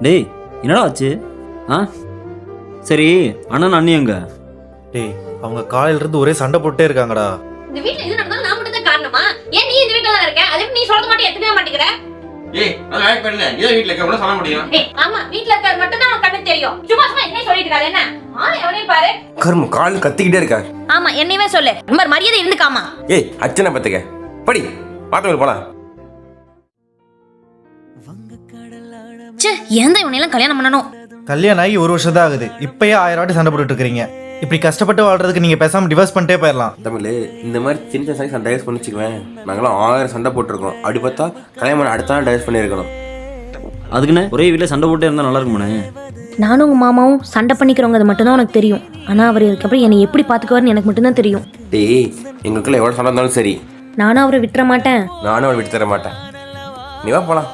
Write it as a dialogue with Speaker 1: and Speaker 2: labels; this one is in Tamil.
Speaker 1: டேய் என்னடா ஆச்சு? ஆ சரி, அண்ணன் அண்ணி எங்க?
Speaker 2: டேய் அவங்க காலையில இருந்து ஒரே சண்டை போட்டே இருக்காங்கடா.
Speaker 3: இந்த வீட்ல எது நடந்தாலும் நான் மட்டும் தான் காரணமா? ஏன் நீ இந்த வீட்ல தான் இருக்க? அதே நீ சொல்றது மட்டும் எதுக்கவே மாட்டேங்கற?
Speaker 4: ஏய் நான் வேலைக்கு போறேன். இதே வீட்ல இருக்க கூட சொல்ல முடியும்.
Speaker 3: ஏய் ஆமா வீட்ல இருக்க மட்டும் தான் உனக்கு கண்ணு தெரியும். சும்மா சும்மா என்ன சொல்லிட்டு இருக்காத என்ன? எவனையும் பாரு.
Speaker 5: கர்ம கால் கத்திக்கிட்டே இருக்கா.
Speaker 3: ஆமா என்னையவே சொல்லு. ரொம்ப மரியாதை இருந்துக்காமா.
Speaker 5: ஏய் அச்சனை பத்துக்க படி பாத்து போலாம்.
Speaker 3: ச்சே ஏன்டா இவனையெல்லாம் கல்யாணம் பண்ணணும்?
Speaker 2: கல்யாணம் ஆகி 1 வருஷம் தான் ஆகுது. இப்பயே 1000 வாட்டி சண்டை போட்டுட்டு இருக்கீங்க. இப்படி கஷ்டப்பட்டு வாழ்றதுக்கு நீங்க பேசாம டிவோர்ஸ் பண்ணிட்டே போயிடலாம்.
Speaker 5: தமிழ் இந்த மாதிரி சின்ன சின்ன சண்டை டைவர்ஸ் பண்ணி வச்சுக்குவேன். நாங்களாம் 1000 சண்டை போட்டிருக்கோம். அப்படி பார்த்தா கல்யாணம் பண்ண அடுத்த நாள் டைவர்ஸ் பண்ணியிருக்கணும்.
Speaker 1: அதுக்குன்னு ஒரே வீட்டில் சண்டை போட்டே இருந்தால் நல்லா இருக்குமாண்ணே?
Speaker 6: நானும் உங்கள் மாமாவும் சண்டை பண்ணிக்கிறவங்க அது மட்டும்தான் உனக்கு தெரியும். ஆனால் அவர் இதுக்கப்புறம் என்னை எப்படி பார்த்துக்குவார்னு எனக்கு மட்டும்தான் தெரியும்.
Speaker 5: டேய் எங்களுக்குள்ள எவ்வளோ சண்டை இருந்தாலும் சரி
Speaker 6: நானும் அவரை விட்டுற மாட்டேன்.
Speaker 5: நானும் அவளை விட்டு தர மாட்டேன். நீ வா போலாம்.